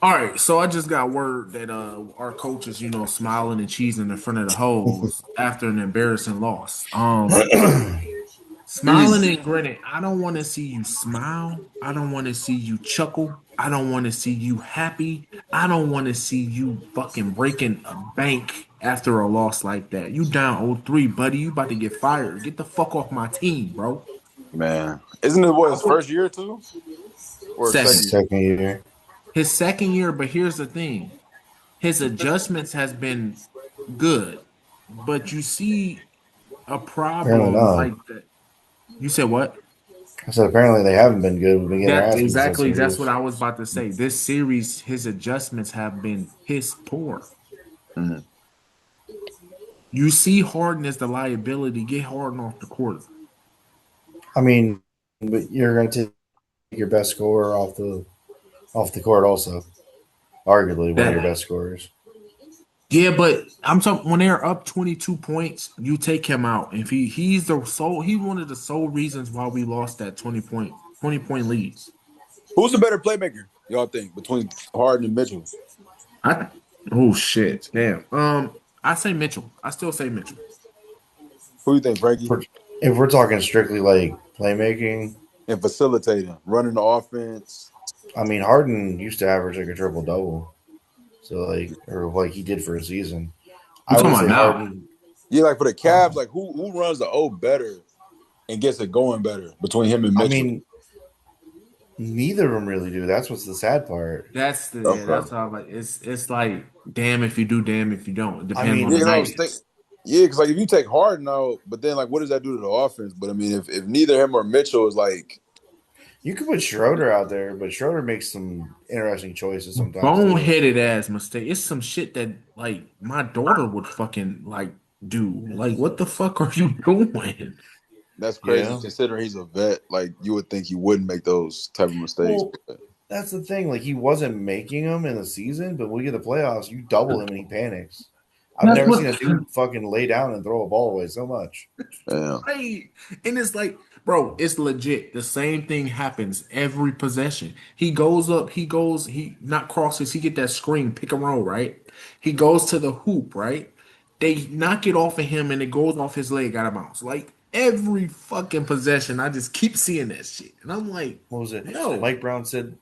All right, so I just got word that our coach is, smiling and cheesing in front of the hoes after an embarrassing loss. Smiling Easy. and grinning. I don't want to see you smile. I don't want to see you chuckle. I don't want to see you happy. I don't want to see you fucking breaking a bank after a loss like that. You down 0-3, buddy. You about to get fired. Get the fuck off my team, bro. Man. Isn't it what his first year too? Or Second. second His year? second year. His second year, but here's the thing. His adjustments has been good, but you see a Apparently problem not. like that. You said what? I said apparently they haven't been good. We've been getting our That ass beat this whole exactly. That's what series. I was about to say. This series, his adjustments have been piss poor. Mhm. You see Harden as the liability. Get Harden off the court. I mean, but you're going to take your best scorer off the court also. Arguably one of your That best scorers. yeah, but I'm talking when they're up 22 points, you take him out. If he's one of the sole reasons why we lost that 20 point leads. Who's the better playmaker, y'all think, between Harden and Mitchell? I oh shit. Damn. I say Mitchell. I still say Mitchell. Who you think, If Frankie? we're, if we're talking strictly like playmaking, And facilitating, running the offense. I mean Harden used to average like a triple double. So like or like he did for a season. You I talking would about say now? Harden. Yeah, like for the Cavs, Um, like who runs the O better and gets it going better between him and I Mitchell? mean, neither of them really do. That's what's the sad part. Okay. That's how like it's like damn if you do, damn if you don't. It I depends on Yeah, the mean, because I night. was thinking, yeah, because like if you take Harden out, but then like what does that do to the offense? But I mean, if neither him or Mitchell is like, you could put Schroeder out there, but Schroeder makes some interesting choices sometimes too. Boneheaded ass mistake. It's some shit that like my daughter would fucking like do. Like what the fuck are you doing? that's crazy Yeah. considering he's a vet. Like you would think he wouldn't make those type of mistakes. Well, that's the thing. Like he wasn't making them in the season, but when we get the playoffs, you double him and he panics. I've That's never seen what a dude fucking lay down and throw a ball away so much. Yeah. right. And it's like, bro, it's legit. The same thing happens every possession. He goes up, he not crosses, he get that screen, pick and roll, right? He goes to the hoop, right? They knock it off of him and it goes off his leg out of bounds. Like every fucking possession, I just keep seeing that shit. And I'm like, What was it? yo, Mike Brown said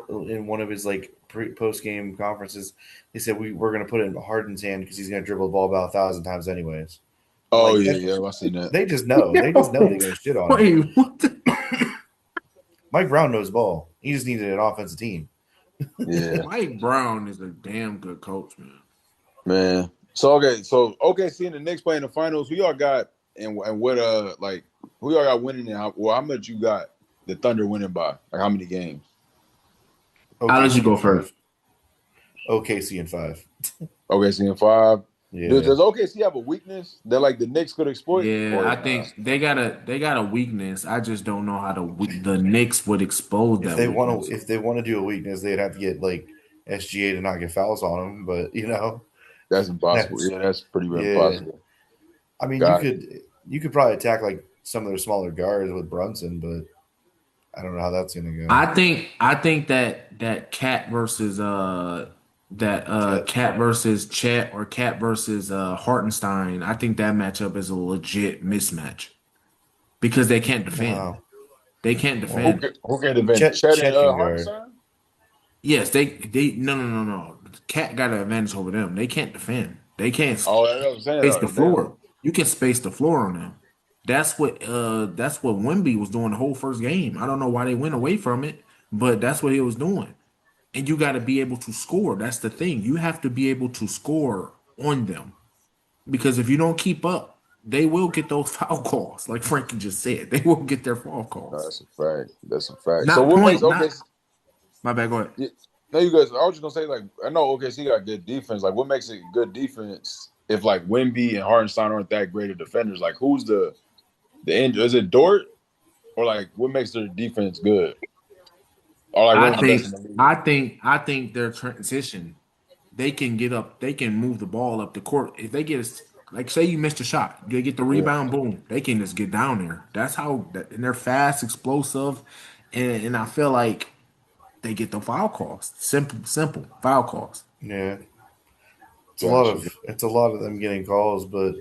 in one of his like post game conferences, they said we're gonna put it in Harden's hand because he's gonna dribble the ball about 1,000 times anyways. Oh Like yeah, that, yeah, I seen that. they just know. They just know they're gonna shit on him. wait, what the Mike Brown knows ball. He just needed an offensive team. Yeah, Mike Brown is a damn good coach, man. man. So seeing the Knicks playing the finals, who y'all got and what like who y'all got winning and how much you got the Thunder winning by? Like how many games? I'll let you OKC go in first. five. OKC in five. OKC in five. Yeah. Does OKC have a weakness that like the Knicks could exploit Yeah, or I nah? think they got a weakness. I just don't know how the Knicks would expose If that they want weakness. to, if they want to do a weakness, they'd have to get like SGA to not get fouls on them. But That's impossible. that's Yeah, that's pretty yeah. impossible. I mean, you Got it. could you could probably attack like some of their smaller guards with Brunson, but I don't know how that's gonna go. I think that Chet, Cat versus Chet or Cat versus Hartenstein. I think that matchup is a legit mismatch because they can't defend. no, They can't well, defend. Who can defend Chet Chet and Chet can guard. Hartenstein? Yes, they no. Cat got an advantage over them. They can't defend. They can't Oh, that's what I'm saying. space the Damn. floor. You can space the floor on them. That's what Wemby was doing the whole first game. I don't know why they went away from it, but that's what he was doing. And you got to be able to score. That's the thing. You have to be able to score on them because if you don't keep up, they will get those foul calls. Like Frankie just said, they will get their foul No, calls. that's a fact. That's a fact. So Not what makes point, okay? not my bad. Go ahead. Yeah, no, you guys. I was just gonna say like I know OKC got good defense. Like what makes it good defense if like Wemby and Hartenstein aren't that great of defenders? Like who's the end? Is it Dort or like what makes their defense good? Or like one I of the best think in the league? I think their transition, they can get up, they can move the ball up the court. If they get like say you missed a shot, they get the Yeah, rebound, boom, they can just get down there. That's how and they're fast, explosive, and I feel like they get the foul calls. Simple foul calls. Yeah, Gotcha. it's a lot of them getting calls, but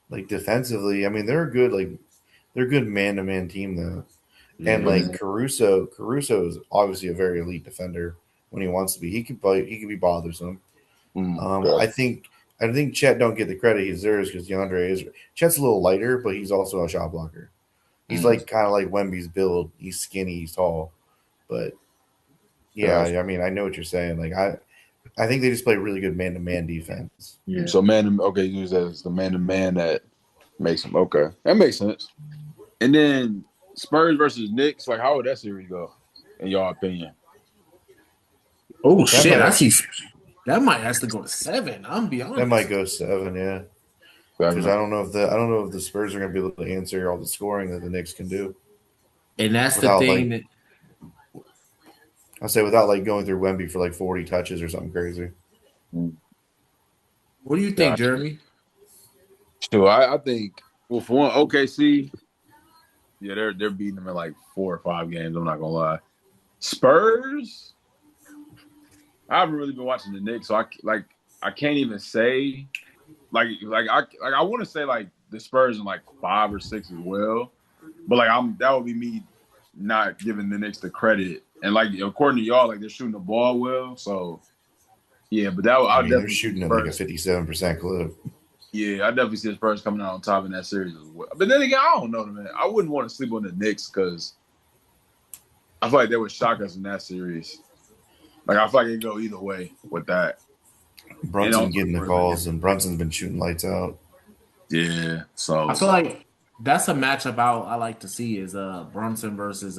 like defensively, I mean they're a good man to man team though. And Yeah. like Caruso is obviously a very elite defender when he wants to be. He can be bothersome. Gotcha. I think Chet don't get the credit he deserves because DeAndre is Chet's a little lighter, but he's also a shot blocker. He's like kind of like Wemby's build. He's skinny, he's tall, but yeah, Gotcha. I mean I know what you're saying. Like I think they just play really good man to man defense. Yeah. So okay, use that as the man to man that makes him okay. That makes sense. And then Spurs versus Knicks, like how would that series go, in your opinion? Oh That shit! might- I see. That might have to go to 7. I'm be honest. That might go 7, yeah. Because I don't know if the Spurs are going to be able to answer all the scoring that the Knicks can do. And that's Without, the thing like- that I say without like going through Wemby for like 40 touches or something crazy. What do you think, Gotcha. Jeremy? So I think well for one, OKC, yeah, they're beating them in like 4 or 5 games. I'm not gonna lie. Spurs, I haven't really been watching the Knicks, so I can't even say like I want to say like the Spurs in like 5 or 6 as well, but like that would be me not giving the Knicks the credit. And like according to y'all, like they're shooting the ball well, so yeah. But I mean, they're definitely shooting at like a 57% clip. Yeah, I definitely see the Spurs coming out on top in that series as well. But then again, I don't know, man. I wouldn't want to sleep on the Knicks because I feel like they would shock us in that series. Like I feel like it go either way with that. Brunson getting the calls, and Brunson's been shooting lights out. Yeah, so I feel like that's a matchup I like to see is Brunson versus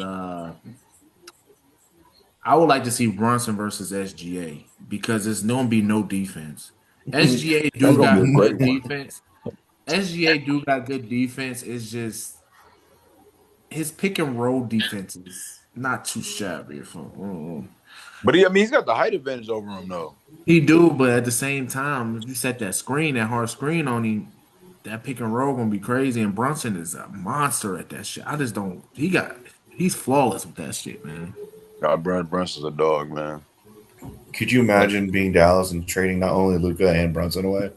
I would like to see Brunson versus SGA because there's gonna be no defense. SGA That's do gonna got be a great good one. defense. SGA do got good defense. It's just his pick and roll defense is not too shabby. But he's got the height advantage over him though. He do, but at the same time, if you set that hard screen on him, that pick and roll gonna be crazy. And Brunson is a monster at that shit. I just don't. He's flawless with that shit, man. God, Brunson's a dog, man. Could you imagine being Dallas and trading not only Luka and Brunson away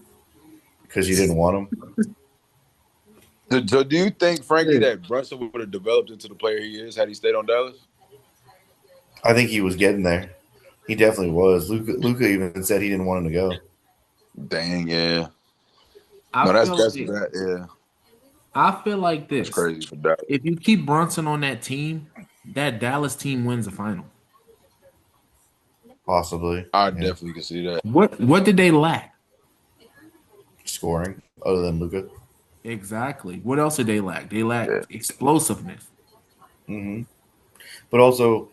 because you didn't want him? So do you think, Frankie, that Brunson would have developed into the player he is had he stayed on Dallas? I think he was getting there. He definitely was. Luka even said he didn't want him to go. Dang, yeah. I feel like this. It's crazy for Dallas. If you keep Brunson on that team, that Dallas team wins the final. Possibly. I definitely can see that. What did they lack? Scoring, other than Luka. Exactly. What else did they lack? They lacked explosiveness. Mm-hmm. But also,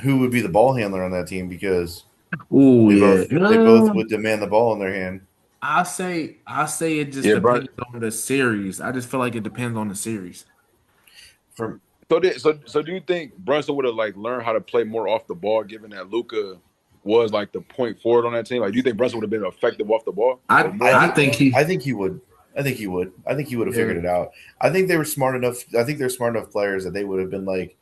who would be the ball handler on that team? Because they both would demand the ball in their hand. I say it just depends on the series. I just feel like it depends on the series. So do you think Brunson would have like learned how to play more off the ball, given that Luka was like the point forward on that team? Like, do you think Brunson would have been effective off the ball? I think he would. I think he would have figured it out. I think they were smart enough. I think they're smart enough players that they would have been like,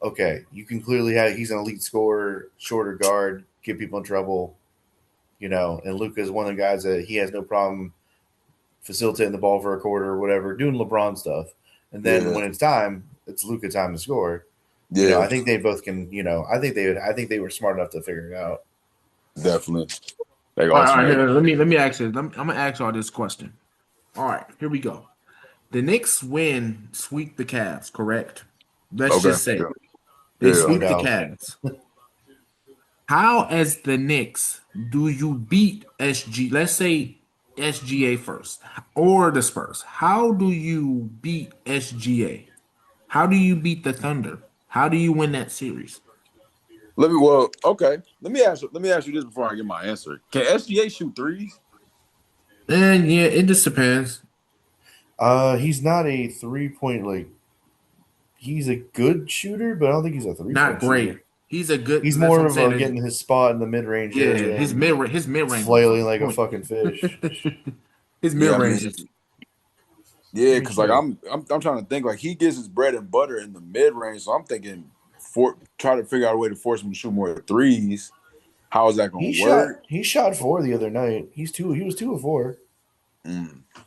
okay, you can clearly he's an elite scorer, shorter guard, get people in trouble, and Luka is one of the guys that he has no problem facilitating the ball for a quarter or whatever, doing LeBron stuff. And then when it's time, it's Luka time to score. Yeah, I think they both can. I think they were smart enough to figure it out. Definitely. All right, let me ask you. I'm gonna ask y'all this question. All right, here we go. The Knicks sweep the Cavs, correct? Let's just say they sweep the Cavs. How, as the Knicks, do you beat SG? Let's say SGA first, or the Spurs. How do you beat SGA? How do you beat the Thunder? How do you win that series? Let me ask you this before I get my answer. Can SGA shoot threes? And yeah, it just depends. He's not a 3-point he's a good shooter, but I don't think he's a 3-point Not great. shooter. He's a good. He's more of a getting his spot in the mid range. Yeah, his mid range flailing like a fucking fish. His mid range. Yeah, because like I'm trying to think, like he gets his bread and butter in the mid range, so I'm thinking try to figure out a way to force him to shoot more threes. How is that He going to shot work? he shot 4 the other night. He was 2 of 4.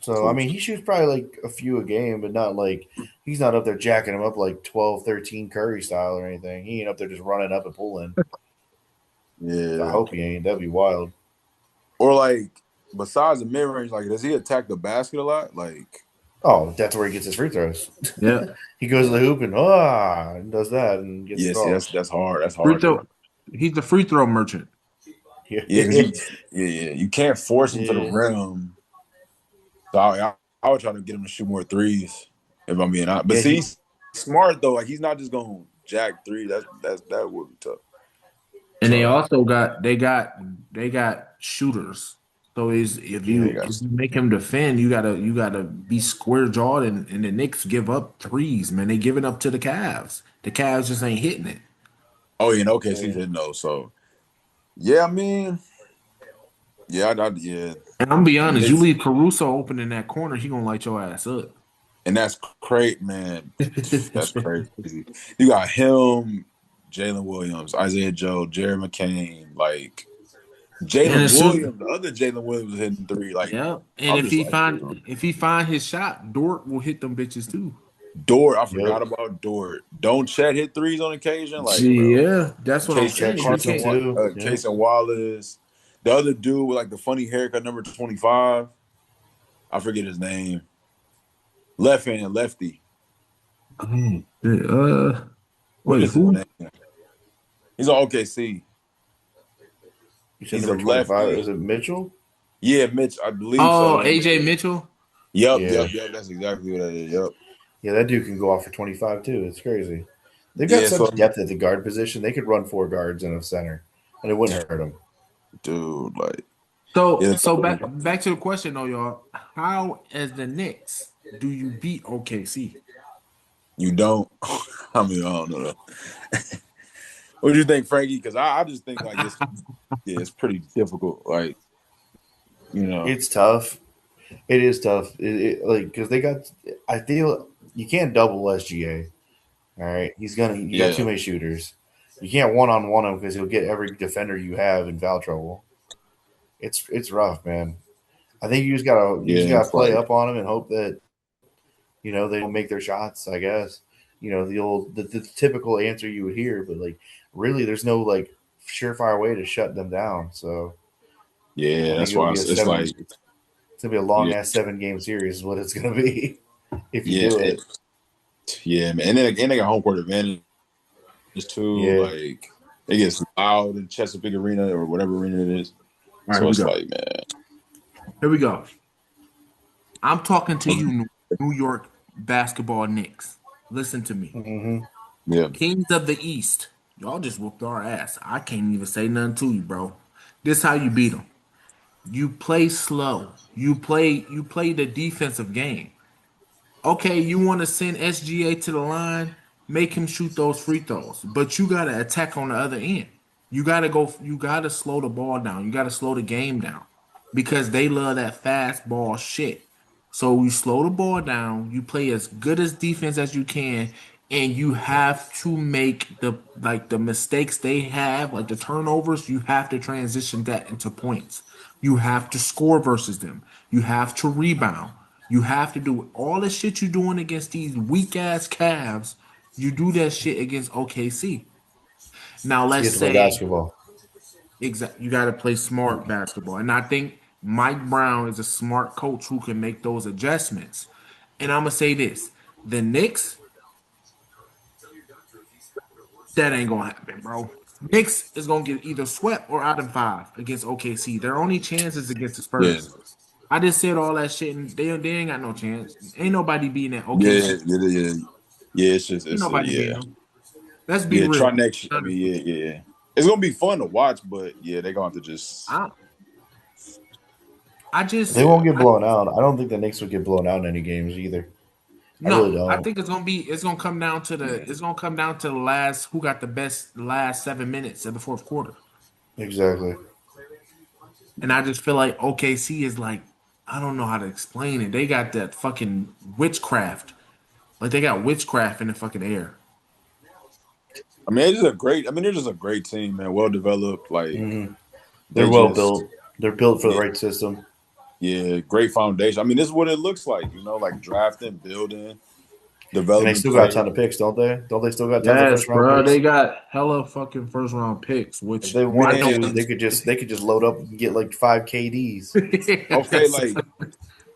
So I Cool. mean, he shoots probably like a few a game, but not like he's not up there jacking him up like 12, 13 Curry style or anything. He ain't up there just running up and pulling. I Yeah. hope he ain't. That'd be wild. Or like besides the mid range, like does he attack the basket a lot? Like Oh, that's where he gets his free throws. Yeah. He goes to the hoop and does that and gets yes, crossed. that's hard. That's Free hard throw. though. He's the free throw merchant. Yeah, because you can't force him to the Yeah. rim. So I would try to get him to shoot more threes if I'm being honest. But Yeah, see, he's smart though. Like he's not just going to jack three. That would be tough. And they So also got shooters. So is if Yeah, you yeah, if you make him defend, you gotta be square jawed, and the Knicks give up threes, man. They give it up to the Cavs. The Cavs just ain't hitting it. oh yeah, and OKC's yeah. hitting those. So yeah, I mean, yeah. And I'm gonna be The honest, you Knicks, leave Caruso open in that corner, he gonna light your ass up. and that's great, man. That's crazy. You got him, Jalen Williams, Isaiah Joe, Jerry McCain, like And Jalen as soon, Williams. The other Jalen Williams was hitting three. Like yeah. And I'm if just he like, find if he find his shot, Dort will hit them bitches too. Dort. I Yep. forgot about Dort. Don't Chet hit threes on occasion? Like, bro, Yeah, that's what I'm Case Chet saying. You shoots them can't. too. Yeah. Case and Wallace. The other dude with like the funny haircut, number 25. I forget his name. Left hand, lefty. What Wait, is his who? name? He's on OKC. You said He's a number 25. lefty. Is it Mitchell? Yeah, Mitch. I believe so. Oh, Let me AJ see. Mitchell. Yep. Yeah. That's exactly what that is. Yep. Yeah, that dude can go off for 25 too. It's crazy. They've got Yeah. So, such depth at the guard position. They could run 4 guards in a center, and it wouldn't hurt them. dude, like, So yeah, so back to the question though, y'all. How as the Knicks do you beat OKC? you don't. I mean, I don't know. What do you think, Frankie? Because I just think like it's pretty difficult. Like, you know, It's tough. It is tough. Like because they got. I feel you can't double SGA. All right, You got too yeah, many shooters. You can't one-on-one him because he'll get every defender you have in foul trouble. It's rough, man. I think you just yeah. gotta It's play like, up on them and hope that they don't make their shots. I guess the typical answer you would hear, but like really, there's no like surefire way to shut them down. So I yeah. think That's it'll why be a it's like, seven. It's gonna be a long yeah, ass 7-game series. Is what it's gonna be if you yeah, do it. yeah, man. And they got home court advantage too. Yeah, Like, it gets loud in Chesapeake Arena or whatever arena it is. All right, So here we it's go. like, man, Here we go. I'm talking to you, New York basketball Knicks. Listen to me. yeah, Kings of the East. Y'all just whooped our ass. I can't even say nothing to you, bro. This how you beat them. You play slow. You play the defensive game. Okay, you want to send SGA to the line, make him shoot those free throws, but you gotta attack on the other end. You gotta slow the ball down. You gotta slow the game down because they love that fast ball shit. So you slow the ball down, you play as good as defense as you can, and you have to make the mistakes they have, like the turnovers, you have to transition that into points. You have to score versus them. You have to rebound. You have to do all the shit you're doing against these weak ass Cavs. You do that shit against OKC. Now you let's have to play say basketball. you got to play smart basketball, and I think Mike Brown is a smart coach who can make those adjustments. And I'm gonna say this: the Knicks, that ain't gonna happen, bro. Knicks is gonna get either swept or out in 5 against OKC. Their only chance is against the yeah, Spurs. I just said all that shit, and they ain't got no chance. Ain't nobody beating that yeah, OKC. yeah. Yeah, it's just Ain't nobody beating yeah. them. Let's be Yeah, try real. next. I mean, yeah. It's gonna be fun to watch, but yeah, they're gonna have to just. I, I They just won't get I, blown out. I don't think the Knicks will get blown out in any games either. I really no. I don't. think it's gonna come down to the last who got the best last 7 minutes of the fourth quarter. Exactly. And I just feel like OKC is like I don't know how to explain it. They got that fucking witchcraft. Like they got witchcraft in the fucking air. I mean, it's just a great. I mean, they're just a great team, man. Well developed. Like Mhm. They're they well just, built. They're built for the yeah, right system. yeah, great foundation. I mean, this is what it looks like. Like drafting, building, And they developing still got a players. ton of picks, don't they? Don't they still got tons of Yes, first round bro. picks? They got hella fucking first round picks, If which they I wanted don't. to, they could just load up and get like 5 KDs. Okay, like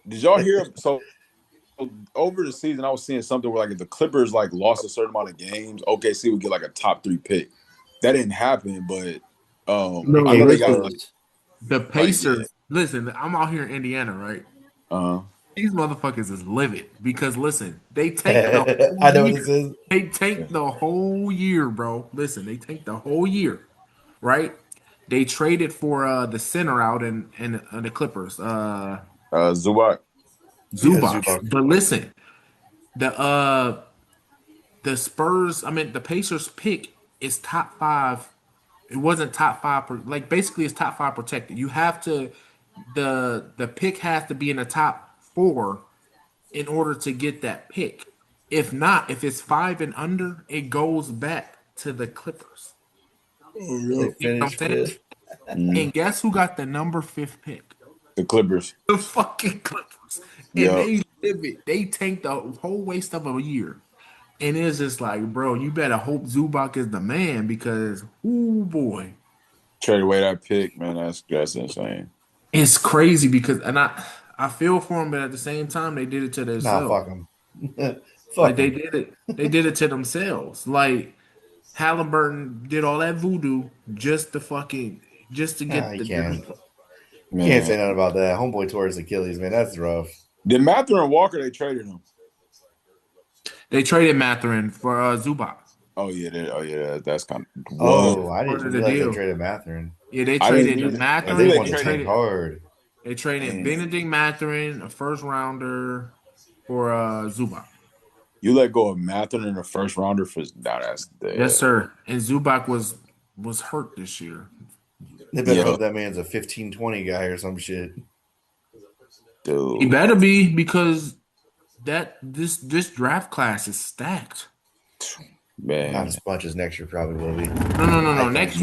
did y'all hear? So over the season, I was seeing something where like if the Clippers like lost a certain amount of games, OKC would get like a top 3 pick. That didn't happen, but No, I Yeah, know they it got listen. like does. The yeah. Pacers. Listen, I'm out here in Indiana, right? Uh, These motherfuckers is livid because listen, they tanked the whole I know what year. this is. They tanked the whole year, bro. Listen, they tanked the whole year, right? They traded for the center out in the Clippers, Zubac. Yeah, Zubac. Zubac. But listen, the Spurs, I mean the Pacers pick is top five. It wasn't top five, like basically it's top five protected. You have to the pick has to be in the top four in order to get that pick. If not, if it's five and under, it goes back to the Clippers. They You know what I'm finished saying? fifth. Mm, And guess who got the number fifth pick? the Clippers. The fucking Clippers. And Yep. they live it. They tanked the whole waste of a year. And it's just like, bro, you better hope Zubac is the man because, oh boy, Trade away that pick, man. That's insane. it's crazy because, and I feel for them, but at the same time, they did it to Nah, themselves. fuck them. Like Fuck them. they did it to themselves. Like Halliburton did all that voodoo just to Nah, get you the can't. dirty. You can't say Man. nothing about that. Homeboy tore his Achilles, man. That's rough. Did Mather and Walker they traded him? They traded Matherin for Zubac. Oh yeah, that's kind of what? Oh, I Part didn't of the realize they deal. traded Matherin. Yeah, they I didn't traded either. I And knew they they Matherin. wanted They to traded tank traded hard. they traded man. Benedict Matherin, a first rounder for Zubac. You let go of Mather in the first rounder for that's Yes, dead. sir. And Zubac was hurt this year. They better Yeah, hope that man's a 15-20 guy or some shit. He dude. better be because that this draft class is stacked. Not Man. as much as next year probably will be. No. I think.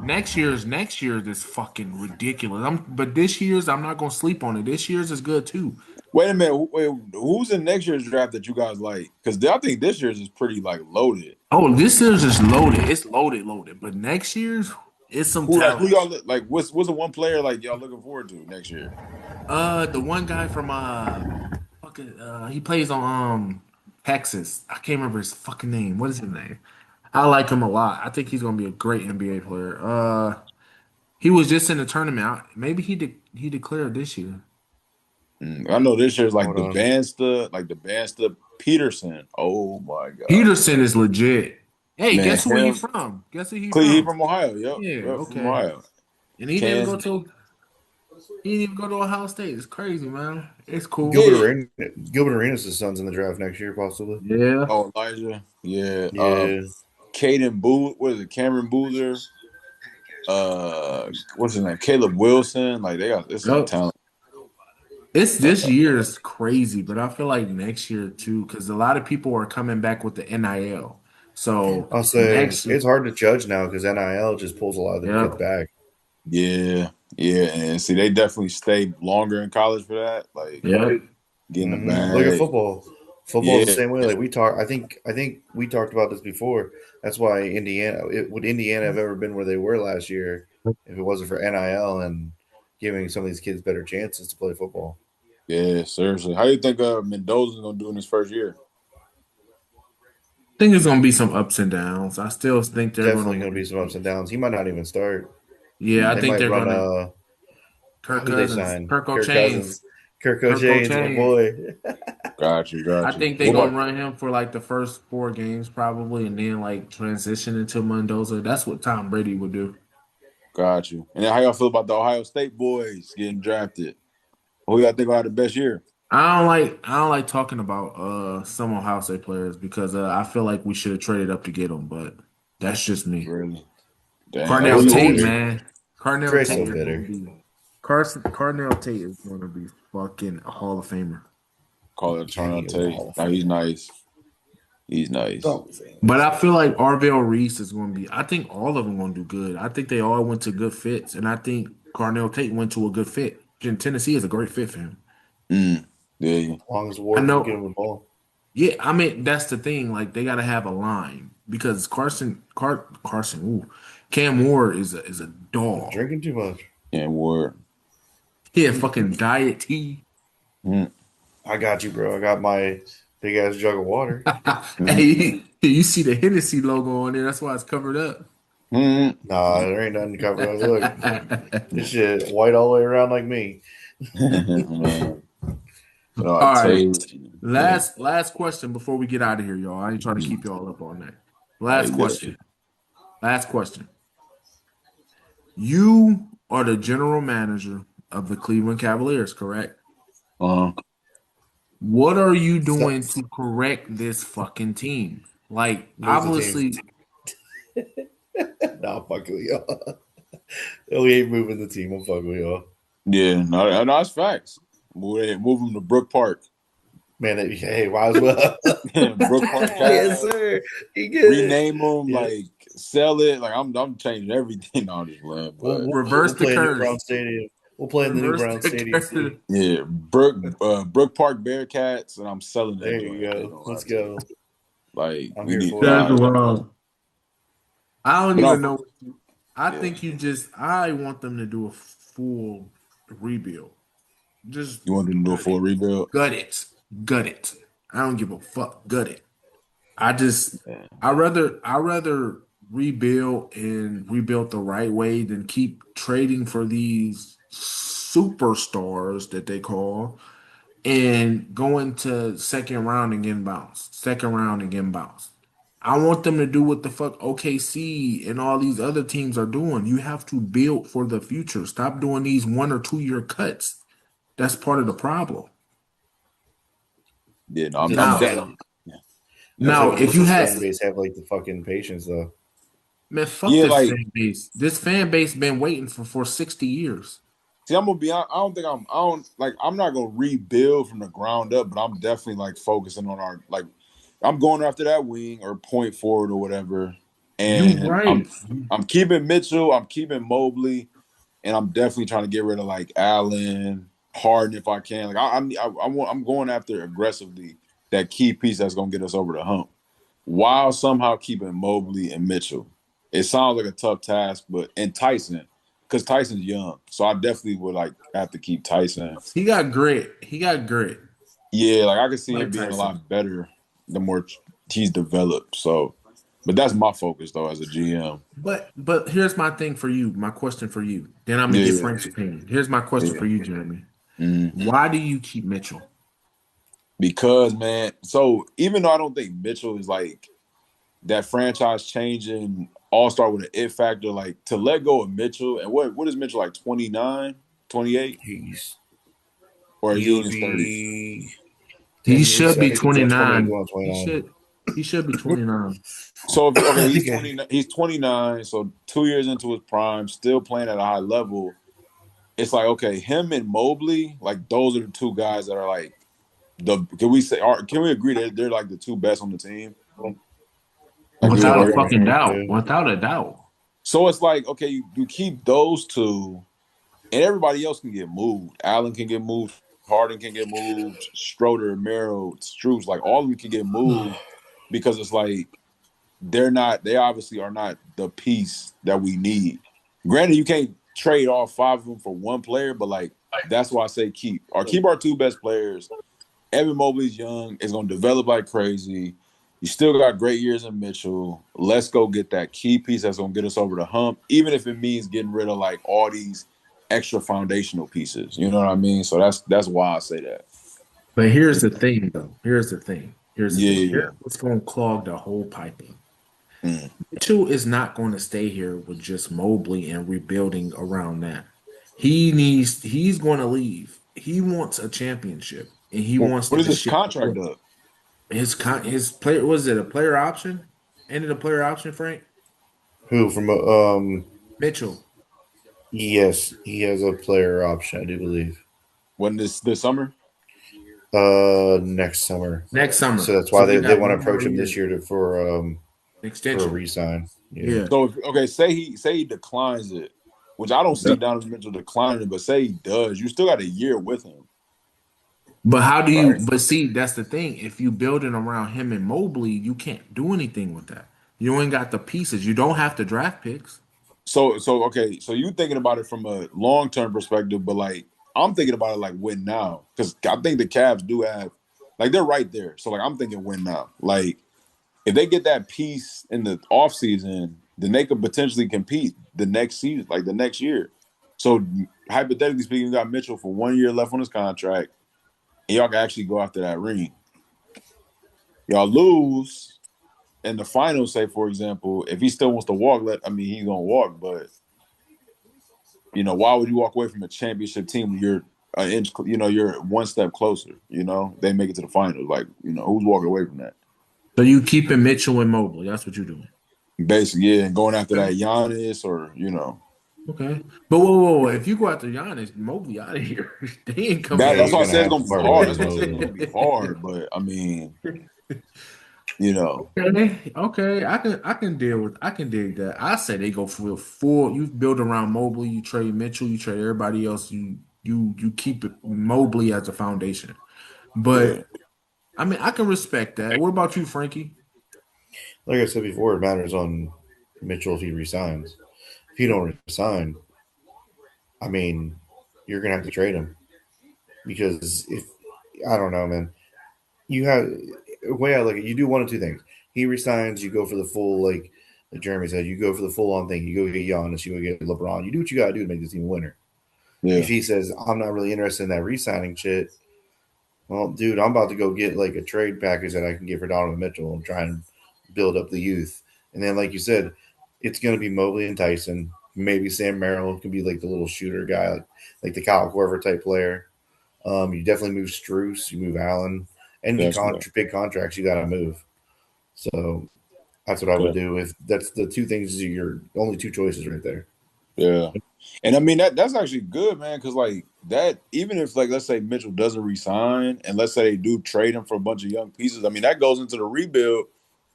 Next year's is fucking ridiculous. But this year's I'm not gonna sleep on it. This year's is good too. Wait a minute. Wait, who's in next year's draft that you guys like? Because I think this year's is pretty like loaded. Oh, this year's is loaded. It's loaded. But next year's it's some Who talent. y'all like? What's the one player like y'all looking forward to next year? The one guy from fucking he plays on Texas. I can't remember his fucking name. What is his name? I like him a lot. I think he's gonna be a great NBA player. He was just in the tournament. Maybe he declared this year. I know this year's Hold on. like the Bansta Peterson. Oh my god, Peterson is legit. Hey, man! guess who he Him, from? Guess who he He from? from Ohio. Yep, Yeah, yep, from okay. Ohio. And he didn't go Kansas. to he didn't even go to Ohio State. It's crazy, man. It's cool. Gilbert Yeah. Arenas' son's in the draft next year, possibly. Yeah. Oh, Elijah. Yeah. Yeah. Caden Booth. What is it? Cameron Boozer. What's his name? Caleb Wilson. Like they got this some Yep. talent. It's this year is crazy, but I feel like next year too, because a lot of people are coming back with the NIL. So I'll say next year, it's hard to judge now because NIL just pulls a lot of the yeah, kids back. Yeah, yeah, and see, they definitely stay longer in college for that. Like yeah. getting the Look at bag. football. Football's the Yeah, same way. Like we talk, I think we talked about this before. That's why would Indiana have ever been where they were last year if it wasn't for NIL and giving some of these kids better chances to play football? yeah. Seriously, how do you think Mendoza's gonna do in his first year? I think there's gonna be some ups and downs. I still think they're Definitely gonna going to be win. some ups and downs. He might not even start. Yeah, I They think might they're run gonna who they signed? Kirk Kirk O'Chains, Cousins. Kirk Kirk O'Chains, my O'Chains. boy. Got you, I got you. think they're What gonna about run him for like the first 4 games probably, and then like transition into Mendoza. That's what Tom Brady would do. got you? And then how y'all feel about the Ohio State boys getting drafted? Who y'all think will have the best year? I don't like talking about some Ohio State players because I feel like we should have traded up to get them, but that's just me. Really? Damn. Like, Trey's Carnell so Tate, bitter. man. Carnell Trey's Tate so is gonna bitter. be Carnell Tate is gonna be fucking a Hall of Famer. call it Yeah, he Turner is a Tate. Hall of Now he's Famer. nice. He's nice. But I feel like Arvell Reese is going to be. I think all of them going to do good. I think they all went to good fits, and I think Carnell Tate went to a good fit. And Tennessee is a great fit for him. Yeah. As long as I Ward know. can get him the ball. Yeah, I mean that's the thing. Like they got to have a line because Cam Ward is a dog. Drinking too much. And Ward. He had fucking diet tea. I got you, bro. I got my big ass jug of water. Hey, you see the Hennessy logo on there. That's why it's covered up. Nah, there ain't nothing covered. Look, this shit white all the way around like me. All right. Last question before we get out of here, y'all. I ain't trying to keep y'all up all night. Last question. Last question. You are the general manager of the Cleveland Cavaliers, correct? What are you doing to correct this fucking team? Like, obviously, Nah, fuck with y'all. We ain't moving the team. I'm fucking with y'all. Yeah, no, that's facts. Move him to Brook Park. Man, hey, might as well. Brook Park. Yes, sir. Rename them, like sell it. Like I'm changing everything on this land. reverse the curse. Brown Stadium. We'll play in the new Brown Stadium. Too. Yeah, Brook Park Bearcats, and I'm selling that. There you go. Let's go. Like I'm we here need for that. I don't even know. I think I want them to do a full rebuild. Just you want them to do a full rebuild? Gut it. I don't give a fuck. Gut it. I rather rebuild and rebuild the right way than keep trading for these superstars that they call and going to second round and getting bounced. I want them to do what the fuck OKC and all these other teams are doing. You have to build for the future. Stop doing these 1 or 2 year cuts. That's part of the problem. Yeah, no, I'm now, now if you had fan base have like the fucking patience though. Man, fuck this fan base. This fan base been waiting for 60 years. See, I'm gonna be. I I'm not gonna rebuild from the ground up, but I'm definitely like focusing on our like. I'm going after that wing or point forward or whatever, and I'm keeping Mitchell. I'm keeping Mobley, and I'm definitely trying to get rid of like Allen, Harden if I can. Like I'm going after aggressively that key piece that's gonna get us over the hump, while somehow keeping Mobley and Mitchell. It sounds like a tough task, but and Tyson. Because Tyson's young, so I definitely would like have to keep Tyson. He got grit. Yeah, like I could see him being a lot better the more he's developed. So, but that's my focus though as a GM. But here's my thing for you. My question for you. Then I'm gonna get Frank's opinion. Here's my question for you, Jeremy. Why do you keep Mitchell? Because man, so even though I don't think Mitchell is like that franchise changing all-star with an it factor, like to let go of Mitchell, and what is Mitchell like 29, 28? Or is he in his 30s? He should be 29. He should be 29. So he's 29, so 2 years into his prime, still playing at a high level. It's like, okay, him and Mobley, like those are the two guys that are like can we agree that they're like the two best on the team? Without a doubt. So it's like, okay, you keep those two, and everybody else can get moved. Allen can get moved. Harden can get moved. Schroeder, Merrill, Strus, like all of them can get moved because it's like they obviously are not the piece that we need. Granted, you can't trade all 5 of them for one player, but like that's why I say keep our 2 best players. Evan Mobley's young, is going to develop like crazy. You still got great years in Mitchell. Let's go get that key piece that's going to get us over the hump, even if it means getting rid of like all these extra foundational pieces. You know what I mean? So that's why I say that. But here's the thing, though. Here's what's going to clog the whole piping. Mitchell is not going to stay here with just Mobley and rebuilding around that. He's going to leave. He wants a championship, and he wants. What is his contract up? His player, was it a player option? Ended a player option, Frank? Who from Mitchell? Yes, he has a player option, I do believe. When this summer? Next summer. Next summer. So that's So why we they got want to one more approach him year this year for a extension. re-sign. Yeah. Yeah. So okay, say he declines it, which I don't see Donovan Mitchell declining it, but say he does, you still got a year with him, But how do you? right? But see, that's the thing. If you building around him and Mobley, you can't do anything with that. You ain't got the pieces. You don't have to draft picks. So okay, so you thinking about it from a long term perspective, but like I'm thinking about it like win now because I think the Cavs do have like they're right there. So like I'm thinking win now. Like if they get that piece in the offseason, then they could potentially compete the next season, like the next year. So hypothetically speaking, you got Mitchell for 1 year left on his contract, and y'all can actually go after that ring. Y'all lose in the finals, say for example, if he still wants to walk, he's gonna walk, but why would you walk away from a championship team when you're an inch, you're one step closer, they make it to the finals. Like, who's walking away from that? So you keeping Mitchell and Mobley. That's what you're doing. Basically, yeah, and going after Okay. that Giannis or, Okay. But whoa. If you go after Giannis, Mobley out of here. They ain't coming Yeah, that's back. why I you're gonna said it's have to gonna be part hard. ways That's with why I said it's Mobley. gonna be hard. But you know, Okay. I can deal with I can dig that. I say they go for full. You build around Mobley, you trade Mitchell, you trade everybody else, you keep it Mobley as a foundation. yeah. But I mean I can respect that. What about you, Frankie? Like I said before, it matters on Mitchell if he resigns. If he don't resign, I mean, you're gonna have to trade him because if I don't know, man, you have the way I look at it, you do one of two things. He resigns, you go for the full like Jeremy said, you go for the full on thing. You go get Giannis, you go get LeBron. You do what you gotta do to make this team a winner. If Yeah. he says I'm not really interested in that re-signing shit, well, dude, I'm about to go get like a trade package that I can get for Donovan Mitchell and try and build up the youth. And then, like you said, it's going to be Mobley and Tyson. Maybe Sam Merrill can be like the little shooter guy, like the Kyle Korver type player. You definitely move Struce, you move Allen, any Definitely. big contracts you got to move. So that's what I would Yeah. do. If that's the two things, your only two choices right there. Yeah. And I mean that's actually good, man, because like that, even if like let's say Mitchell doesn't resign and let's say they do trade him for a bunch of young pieces, I mean that goes into the rebuild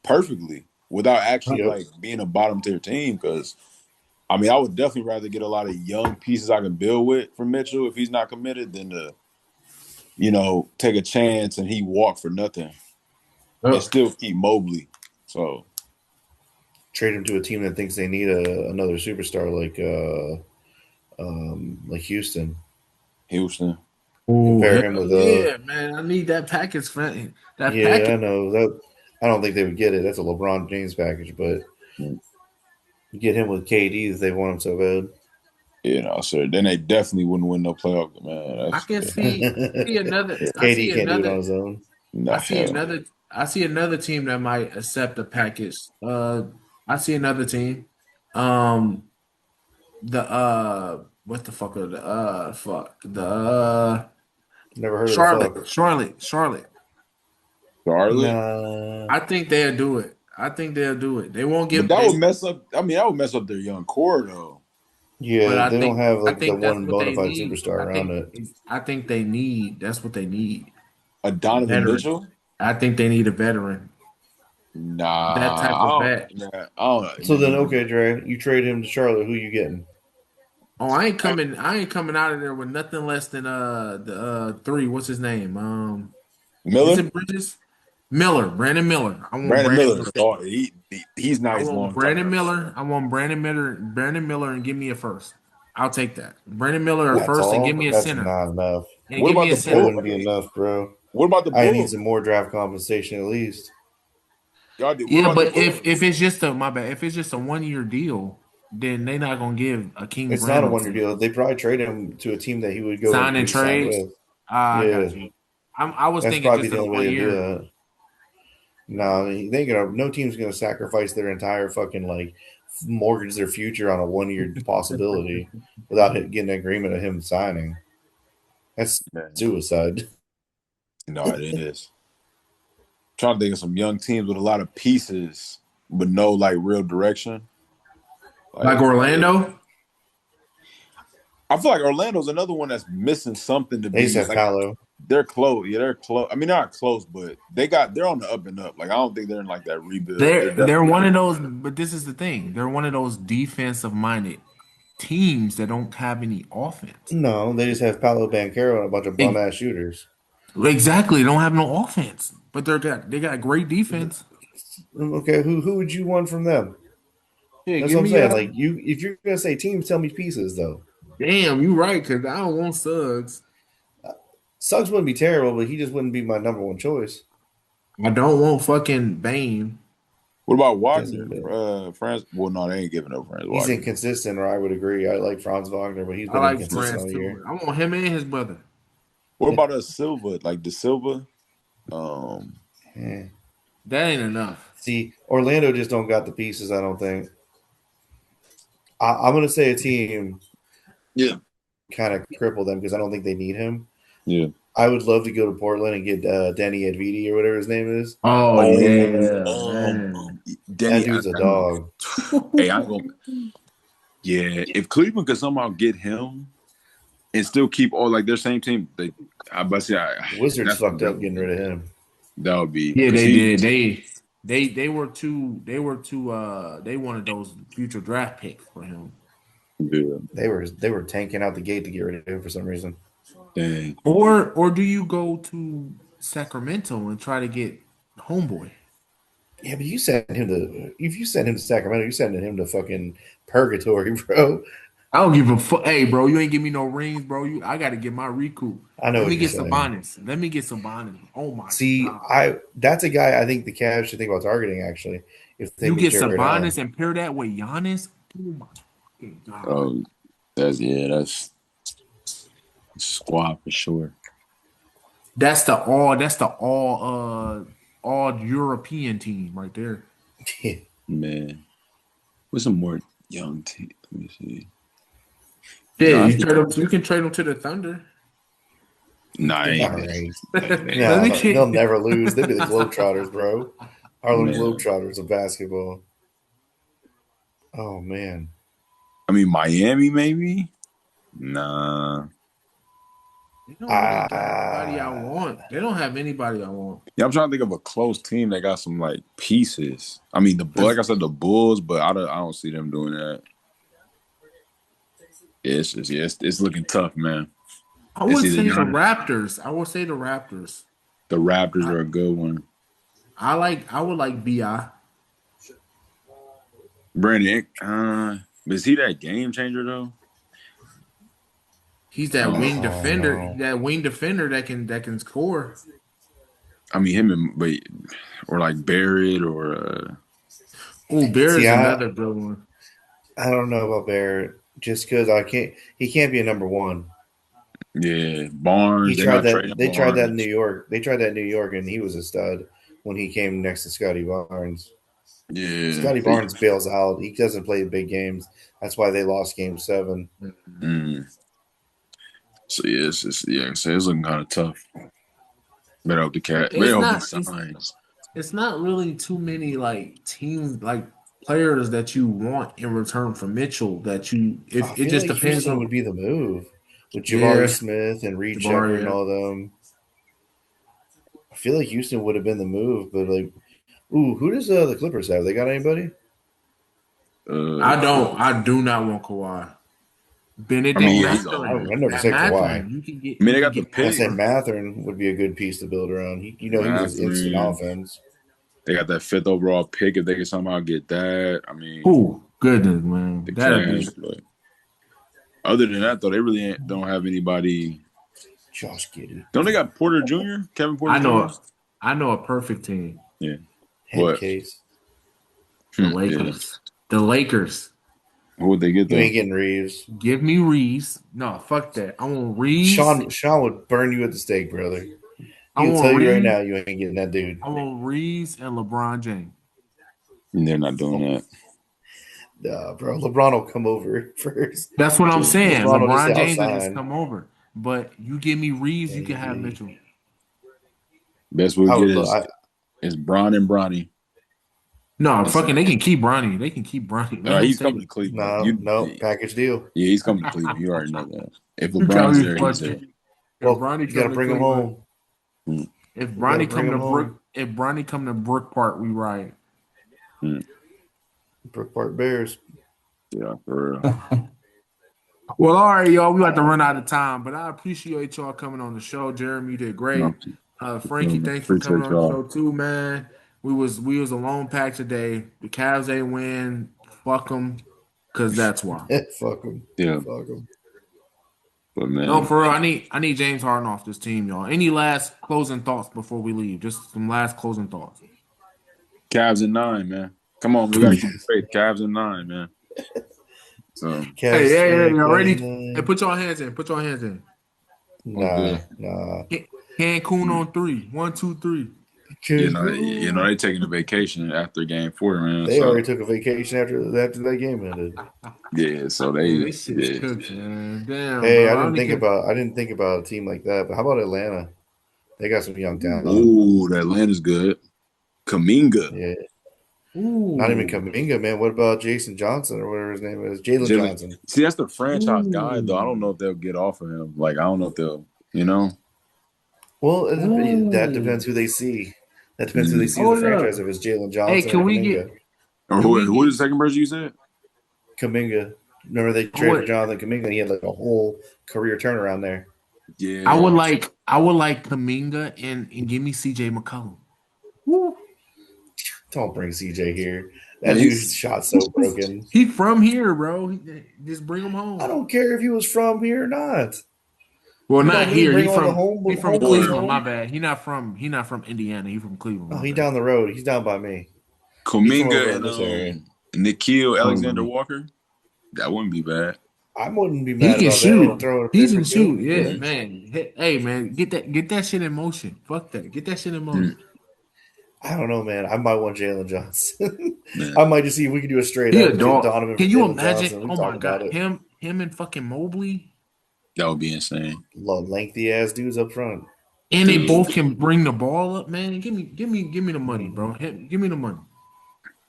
perfectly without actually Yep. like being a bottom tier team. Because I mean, I would definitely rather get a lot of young pieces I can build with from Mitchell if he's not committed than to, take a chance and he walk for nothing and Oh. still keep Mobley. So Trade him to a team that thinks they need another superstar like Houston. Houston. And Oh pair hell him with yeah, man! I need that package, man. That yeah, package. I know that. I don't think they would get it. That's a LeBron James package, but you get him with KD if they want him so bad. So then they definitely wouldn't win no playoff, man. I That's can see another. I KD see can't do it on another. his own. I nah see hell. another. I see another team that might accept the package. I see another team. Um, the what the fuck are the fuck the Never heard of the Charlotte, fuck. Charlotte, Charlotte. Charlotte. Nah, I think they'll do it. I think they'll do it. They won't But give that would they, mess up. I mean, that would mess up their young core though. but yeah, they don't have I like the think that's one what bona they fide need. superstar around it. I think they need. That's what they need. A A Donovan veteran. Mitchell. I think they need a veteran. That type Nah, of I vet. don't. Nah, I So then, don't. okay, Dre, you trade him to Charlotte. Who you getting? Oh, I ain't coming out of there with nothing less than the three. What's his name? Is Miller. it Bridges? Miller, Brandon Miller. I want Brandon Brandon Miller Miller. is thought he's I nice want long term. Brandon Miller. I want Brandon Miller, and give me a first. I'll take that. Brandon Miller a That's first, and give all. me a That's center, not enough. and What give about me a the That center. Bull? wouldn't be Okay, enough, bro. what about the I need Bulls? some more draft compensation at least. Y'all did. What Yeah, about the but if Bulls? if it's just a my bad, if it's just a 1 year deal, then they not gonna give a King It's not a Randall 1 year deal. They probably trade him to a team that he would go and sign and re-sign trade. with. Ah, I Yeah, got you. I was that's thinking probably just the a only way one to do year. that. No, they ain't gonna. No team's gonna sacrifice their entire fucking like mortgage their future on a 1 year possibility without getting an agreement of him signing. That's Man, suicide. no, it is. Trying to think of some young teams with a lot of pieces, but no like real direction. Like Like Orlando? I feel like Orlando's another one that's missing something to They be. used to have Like, Paolo. they're close. Yeah, they're close. I mean, they're not close, but they're on the up and up. Like, I don't think they're in like that rebuild. They're They're definitely one of those, but this is the thing. They're one of those defensive minded teams that don't have any offense. No, they just have Paolo Banchero and a bunch of bum ass shooters. Exactly, they don't have no offense, but they got great defense. Okay, who would you want from them? Yeah, That's give what I'm me saying. Like you, if you're gonna say teams, tell me pieces though. damn, you right, because I don't want Suggs. Suggs wouldn't be terrible, but he just wouldn't be my number one choice. I don't want fucking Bane. What about Doesn't Wagner? matter. France? Well, no, they ain't giving up Franz He's Wagner. inconsistent, or I would agree. I like Franz Wagner, but he's I been like inconsistent France all year. too. I want him and his brother. What about Silva? Like De Silva? Um, Eh. That ain't enough. See, Orlando just don't got the pieces. I don't think. I'm gonna say a team yeah, kind of cripple them because I don't think they need him. yeah. I would love to go to Portland and get Danny Edvidi or whatever his name is. Oh, yeah, That dude's a dog. Hey, I'm going. Yeah, if Cleveland could somehow get him and still keep all like their same team, I about to say Wizards that's fucked up getting rid of him. That would be Yeah, 'cause they did. They wanted those future draft picks for him. Yeah, They were tanking out the gate to get rid of him for some reason. dang. Or do you go to Sacramento and try to get Homeboy? Yeah, but you sent him to if you sent him to Sacramento, you sending him to fucking purgatory, bro. I don't give a fuck. Hey, bro, you ain't give me no rings, bro. I got to get my recoup. I know Let what me you're get saying. Sabonis. Let me get Sabonis. Oh my See, god! that's a guy I think the Cavs should think about targeting actually. If they You get mature Sabonis enough. and pair that with Giannis. Oh my fucking god! That's squad for sure. That's the all European team right there. Man, with some more young team. Let me see. Yeah, you can trade them to the Thunder. Nah, I ain't. All right. Let me No, get- they'll never lose. They'll be the Globetrotters, bro. Harlem Man. Globetrotters of basketball. Oh man. I mean, Miami maybe. Nah. They don't really got anybody I want. They don't have anybody I want. Yeah, I'm trying to think of a close team that got some like pieces. I mean, like I said, the Bulls, but I don't see them doing that. Yeah, it's looking tough, man. I would It's say either the Giannis- Raptors. I would say the Raptors. The Raptors are a good one. I would like Bi. Brandon, is he that game changer though? He's that Oh, wing defender. no. That wing defender that can score. I mean, him and or like Barrett or Oh, Bear is See, another good one. I don't know about Barrett just because he can't be a number one. yeah, Barnes. They tried that in Barnes. New York. They tried that in New York and he was a stud when he came next to Scotty Barnes. Yeah, Scotty Barnes bails out. He doesn't play big games. That's why they lost game 7. Mm. So yeah, so it's looking kind of tough. Better hope the cat. It's Better hope not- he signs. It's not really too many like teams like players that you want in return for Mitchell. That you I if it feel just like depends Houston on would be the move with Jabari Yeah. Smith and Reed Jabari, Shepard and yeah. all of them. I feel like Houston would have been the move, but like, who does the Clippers have? They got anybody? I do not want Kawhi. Benedict I mean, yeah, he's Mathurin. I never said Mathurin, Kawhi. You can get. I mean, they you got can the get I pick. said Matherin would be a good piece to build around. He was instant Mathurin. offense. They got that 5th overall pick. If they can somehow get that, I mean, Oh goodness, man, the that'd be. Cavs. But other than that, though, they really don't have anybody. Josh Giddey. Don't they got Porter Jr.? Kevin Porter Jr.? I know a perfect team. Head What? case. The Yeah. Lakers. The Lakers. Who would they get You though? ain't getting Reeves. Give me Reeves. No, fuck that. I want Reeves. Sean would burn you at the stake, brother. I He'll want tell you right Reeves. now you ain't getting that dude. I want Reeves and LeBron James. They're not doing that. Nah, bro. LeBron will come over first. That's what I'm saying. LeBron will just LeBron say, James will "I'll just sign." come over. But you give me Reeves, you can have Maybe. Mitchell. Best we'll I would get lo- I- is Bron and Bronny. No, That's fucking, they can keep Bronny. They can keep Bronny. Let him he's stay. coming to Cleveland. No, no, package deal. Yeah, he's coming to Cleveland. You already know that. If You got LeBron's me there, he's there. fucking. If Well, Bronny you got to come to bring him Cleveland, home. Mm, if You got to Bronny bring come to him Brook, home. if Bronny come to Brook Park, we ride. mm. Brook Park Bears. Yeah, for real. Well, all right, y'all. We about to run out of time, but I appreciate y'all coming on the show. Jeremy, you did great. No, Frankie, thanks for coming appreciate on the y'all. show too, man. We was a lone pack today. The Cavs ain't win. Fuck them, cause that's why. Fuck him. Yeah, Fuck him. but No, man, for real. I need James Harden off this team, y'all. Any last closing thoughts before we leave? Just some last closing thoughts. Cavs in 9, man. Come on, we gotta keep the faith. Cavs in 9, man. So Hey, Cavs, hey, y'all Cavs ready? Hey, nine. put your hands in. Put your hands in. I'm Nah, good. nah. Cancun on three. 1, 2, 3. Cancun. They taking a vacation after Game 4, man. They So already took a vacation after that game ended. yeah, so Yeah, they this shit's yeah. cooked, man. Damn, Hey, bro. I only can. I didn't think about a team like that. But how about Atlanta? They got some young talent. Ooh, that land is good. Kaminga, Yeah, not even Ooh. Kaminga, man. What about Jason Johnson or whatever his name is? Jalen Jalen. Johnson. See, that's the franchise guy, though. I don't know Ooh. if they'll get off of him. Like, I don't know if they'll, you know. Well, that depends Ooh. who they see. That depends who they Mm. see as a Hold franchise. up. If it's Jalen Hey, Johnson or can we Kaminga. get Or can we who get is the second person you said? Kaminga. Remember they traded for what Jonathan Kaminga and he had like a whole career turnaround there. Yeah. I would like Kaminga and give me CJ McCollum. Woo. Don't bring CJ here. Man, That dude's shot so broken. He from here, bro. Just bring him I home. don't care if he was from here or not. Well, You not know me, here. bring all the He from homeboys or Cleveland. My home. bad. He not from Indiana. He from Cleveland. Oh, My he bad. down the road. He's down by me. He's from over Kaminga in and this area. Nikhil Alexander Um, Walker. That wouldn't be bad. I wouldn't be he mad can about that. And shoot. throw it up He there for can shoot. Gil. Yeah, Yeah. man. Hey, man, get that shit in motion. Fuck that. Get that shit in Mm, motion. I don't know, man. I might want Jalen Johnson. man, I might just see if we can do a straight He a up dog. Donovan for Can you Jalen imagine? Johnson. We can Oh talk my about god, it. him and fucking Mobley, that would be insane. Lengthy ass dudes up front. and they Dude, both can bring the ball up. Man, give me the money, Hmm. bro. Give me the money.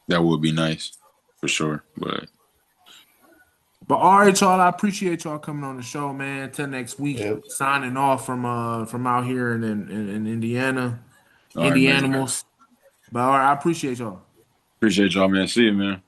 that would be nice for sure. But all right, y'all. I appreciate y'all coming on the show, man. Till next week. Yep. Signing off from out here in Indiana, All right, man. Indianimals. But all right, I appreciate y'all. Appreciate y'all, man. See you, man.